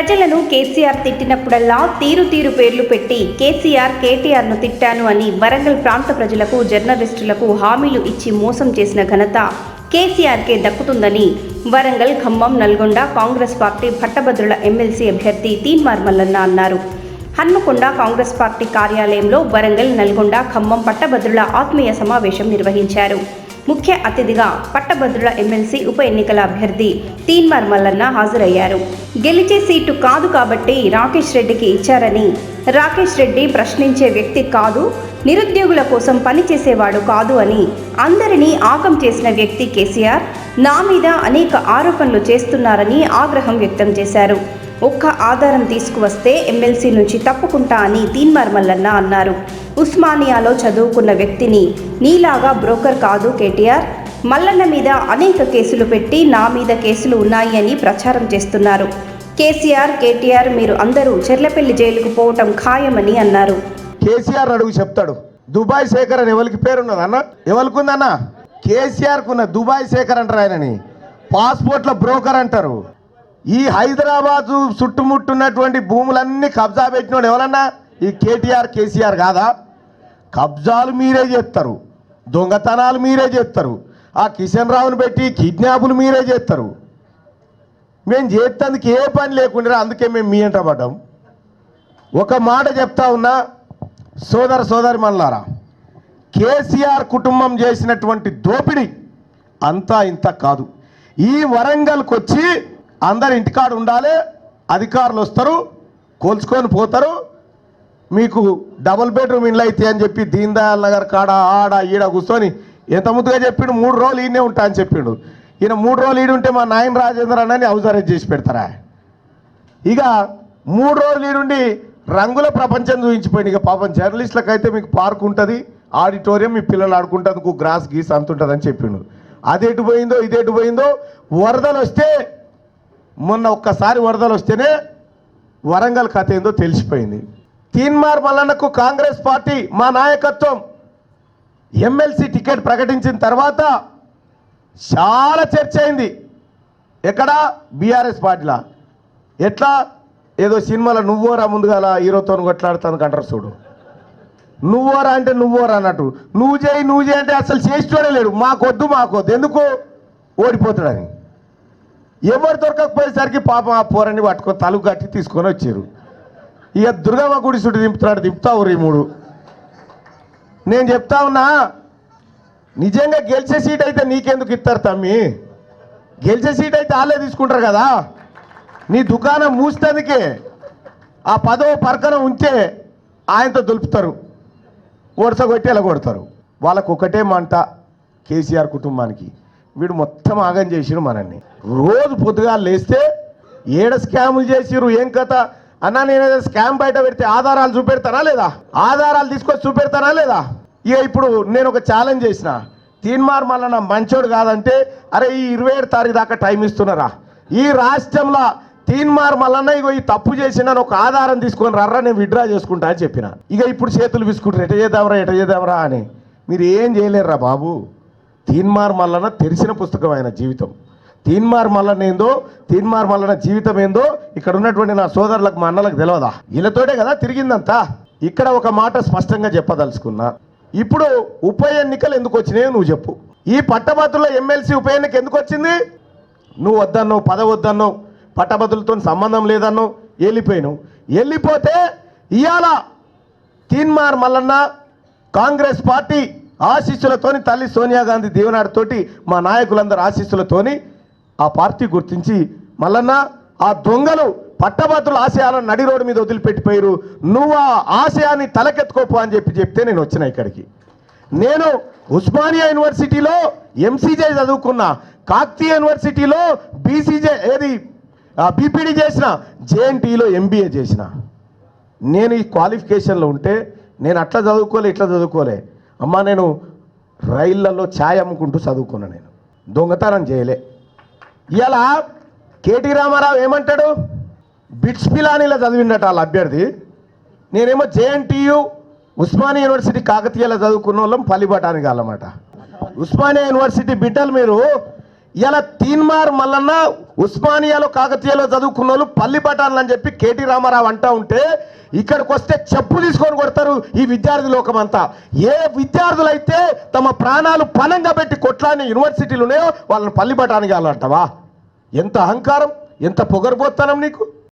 ప్రజలను కేసీఆర్ తిట్టినప్పుడల్లా తీరు పేర్లు పెట్టి కేటీఆర్ను తిట్టాను అని వరంగల్ ప్రాంత ప్రజలకు జర్నలిస్టులకు హామీలు ఇచ్చి మోసం చేసిన ఘనత కేసీఆర్కే దక్కుతుందని వరంగల్, ఖమ్మం, నల్గొండ కాంగ్రెస్ పార్టీ పట్టభద్రుల ఎమ్మెల్సీ అభ్యర్థి తీన్మార్ మల్లన్న అన్నారు. హన్మకొండ కాంగ్రెస్ పార్టీ కార్యాలయంలో వరంగల్, నల్గొండ, ఖమ్మం పట్టభద్రుల ఆత్మీయ సమావేశం నిర్వహించారు. ముఖ్య అతిథిగా పట్టభద్రుల ఎమ్మెల్సీ ఉప ఎన్నికల అభ్యర్థి తీన్మార్ మల్లన్న హాజరయ్యారు. గెలిచే సీటు కాదు కాబట్టి రాకేష్ రెడ్డికి ఇచ్చారని, రాకేష్ రెడ్డి ప్రశ్నించే వ్యక్తి కాదు, నిరుద్యోగుల కోసం పనిచేసేవాడు కాదు అని అందరినీ ఆగం చేసిన వ్యక్తి కేసీఆర్ నా మీద అనేక ఆరోపణలు చేస్తున్నారని ఆగ్రహం వ్యక్తం చేశారు. ఒక్క ఆధారం తీసుకువస్తే ఎమ్మెల్సీ నుంచి తప్పుకుంటా అని తీన్మార్ మల్లన్న అన్నారు. ఉస్మానియాలో చదువుకున్న వ్యక్తిని నీలాగా బ్రోకర్ కాదు కేటీఆర్. మల్లన్న మీద అనేక కేసులు పెట్టి నా మీద కేసులు ఉన్నాయి అని ప్రచారం చేస్తున్నారు. కేటీఆర్ మీరు అందరూ చెర్లపల్లి జైలుకు పోవటం ఖాయమని అన్నారు. కేసీఆర్ అడుగు చెప్తాడు. దుబాయ్ శేఖర్ అని ఎవరికి పేరున్నది అన్న? ఎవరికుందన్న? కేసీఆర్కున్న దుబాయ్ శేఖర్ అంటారు. ఆయనని పాస్పోర్ట్ల బ్రోకర్ అంటారు. ఈ హైదరాబాద్ చుట్టుముట్టున్నటువంటి భూములన్నీ కబ్జా పెట్టినోడు ఎవరన్నా? ఈ కేసీఆర్ కాదా? కబ్జాలు మీరే చేస్తారు, దొంగతనాలు మీరే చేస్తారు, ఆ కిషన్ రావుని పెట్టి కిడ్నాపులు మీరే చేస్తారు. మేము చేసేందుకు ఏ పని లేకుండా అందుకే మేము మీ అంట పడ్డాం. ఒక మాట చెప్తా ఉన్నా సోదరి మనలారా, కేసీఆర్ కుటుంబం చేసినటువంటి దోపిడీ అంతా ఇంత కాదు. ఈ వరంగల్కి వచ్చి అందరు ఇంటికాడ ఉండాలి, అధికారులు వస్తారు, కోల్చుకొని పోతారు, మీకు డబుల్ బెడ్రూమ్ ఇండ్లు అయితే అని చెప్పి దీన్ దయాళ్ నగర్ కాడ ఆడ ఈడ కూర్చొని ఎంత ముద్దుగా చెప్పిండు. 3 రోజులు ఈయనే ఉంటా అని చెప్పిండు. ఈయన 3 రోజులు ఈడుంటే మా నాయన రాజేంద్ర అన్నని హౌస్ అరెస్ట్ చేసి పెడతారా? ఇక 3 రోజులు ఈడుండి రంగుల ప్రపంచం చూపించిపోయింది. ఇక పాపం జర్నలిస్టులకు అయితే మీకు పార్క్ ఉంటుంది, ఆడిటోరియం, మీ పిల్లలు ఆడుకుంటందుకు గ్రాస్ గీస్ అంత ఉంటుంది అని చెప్పిండు. అది ఎటు పోయిందో ఇది ఎటు పోయిందో. వరదలు వస్తే మొన్న ఒక్కసారి వరదలు వస్తేనే వరంగల్ కథ ఏందో తెలిసిపోయింది. తీన్మార్ మల్లన్నకు కాంగ్రెస్ పార్టీ మా నాయకత్వం ఎమ్మెల్సీ టికెట్ ప్రకటించిన తర్వాత చాలా చర్చ అయింది. ఎక్కడ? బీఆర్ఎస్ పార్టీలా. ఎట్లా? ఏదో సినిమాలో నువ్వోరా ముందుగా హీరోతో కొట్లాడుతాను అంటారు చూడు. నువ్వోరా అంటే నువ్వోరా అన్నట్టు, నువ్వు చేయి అంటే అసలు చేసేటోడే లేడు. మాకొద్దు ఎందుకు? ఓడిపోతాడని. ఎవరు దొరకకపోయేసరికి పాపం ఆ పోరని పట్టుకొని తలుగు కట్టి తీసుకొని వచ్చారు. ఇక దుర్గమ్మ గుడి చుట్టూ దింపుతావు రీ 3. నేను చెప్తా ఉన్నా, నిజంగా గెలిచే సీట్ అయితే నీకెందుకు ఇస్తారు తమ్మి? గెలిచే సీట్ అయితే వాళ్ళే తీసుకుంటారు కదా. నీ దుకాణం మూసేందుకే ఆ 10వ పరకన ఉంటే ఆయనతో దులుపుతారు, వరుస కొట్టి ఎలా కొడతారు. వాళ్ళకు ఒకటే మంట కేసీఆర్ కుటుంబానికి, వీడు మొత్తం ఆగం చేసిరు మనల్ని. రోజు పొద్దుగా లేస్తే ఏడ స్కాములు చేసిరు, ఏం కథ అన్నా. నేను స్కామ్ బయట పెడితే ఆధారాలు చూపెడతానా లేదా? ఆధారాలు తీసుకొచ్చి చూపెడతానా లేదా? ఇక ఇప్పుడు నేను ఒక ఛాలెంజ్ చేసిన, తీన్మార్ మల్లన్న మంచోడు కాదంటే అరే ఈ 27 తారీఖు దాకా టైం ఇస్తున్నారా? ఈ రాష్ట్రంలో తీన్మార్ మల్లన్న ఇగో ఈ తప్పు చేసిన ఒక ఆధారం తీసుకొని రర్రా, నేను విత్డ్రా చేసుకుంటా అని చెప్పిన. ఇక ఇప్పుడు చేతులు విసుకుంటారు, ఎట చేద్దామరా అని. మీరు ఏం చేయలేరురా బాబు. తీన్మార్ మల్లన్న తెరిచిన పుస్తకం ఆయన జీవితం. తీన్మార్ మల్లన్న ఏందో, తీన్మార్ మల్లన్న జీవితం ఏందో ఇక్కడ ఉన్నటువంటి నా సోదరులకు, మా అన్నలకు తెలియదా? వీళ్ళతోటే కదా తిరిగిందంతా. ఇక్కడ ఒక మాట స్పష్టంగా చెప్పదలుచుకున్నా. ఇప్పుడు ఉప ఎన్నికలు ఎందుకు వచ్చినాయో నువ్వు చెప్పు. ఈ పట్టభద్రుల ఎమ్మెల్సీ ఉప ఎన్నిక ఎందుకు వచ్చింది? నువ్వు వద్దన్నావు, పదవి వద్దన్నావు, పట్టభద్రులతో సంబంధం లేదన్నావు, వెళ్ళిపోతే ఇవాళ తీన్మార్ మల్లన్న కాంగ్రెస్ పార్టీ ఆశీస్సులతోని, తల్లి సోనియా గాంధీ దీవెనాడితోటి, మా నాయకులందరూ ఆశీస్సులతోని ఆ పార్టీ గుర్తించి మల్లన్న ఆ దొంగలు పట్టభద్రుల ఆశయాలను నడి రోడ్డు మీద వదిలిపెట్టిపోయారు, నువ్వు ఆ ఆశయాన్ని తలకెత్తుకోపో అని చెప్తే నేను వచ్చిన ఇక్కడికి. నేను ఉస్మానియా యూనివర్సిటీలో ఎంసీజే చదువుకున్నా, కాకతీయ యూనివర్సిటీలో బీపీడీ చేసిన, జేఎన్టీలో ఎంబీఏ చేసిన. నేను ఈ క్వాలిఫికేషన్లో ఉంటే నేను అట్లా చదువుకోలే, ఇట్లా చదువుకోలే అమ్మా. నేను రైళ్లలో ఛాయ్ అమ్ముకుంటూ చదువుకున్నా, నేను దొంగతనం చేయలే. ఇలా కేటీ రామారావు ఏమంటాడు? బిట్స్ పిలానీలో చదివిండట వాళ్ళ అభ్యర్థి. నేనేమో జేఎన్టీయు, ఉస్మానియా యూనివర్సిటీ, కాకతీయలో చదువుకున్న వాళ్ళం పల్లిబటానికి అన్నమాట. ఉస్మానియా యూనివర్సిటీ బిడ్డలు మీరు ఇలా తీన్మార్ మల్లన్న ఉస్మానియాలో కాకతీయలో చదువుకున్న వాళ్ళు పల్లి బఠాన్లు అని చెప్పి కేటీ రామారావు అంటా ఉంటే ఇక్కడికి వస్తే చెప్పు తీసుకొని కొడతారు ఈ విద్యార్థి లోకం అంతా. ఏ విద్యార్థులైతే తమ ప్రాణాలు పణంగా పెట్టి కొట్లాడిన యూనివర్సిటీలు ఉన్నాయో వాళ్ళని పల్లి బఠానికి అంటావా? ఎంత అహంకారం, ఎంత పొగరుబోత్తనం నీకు.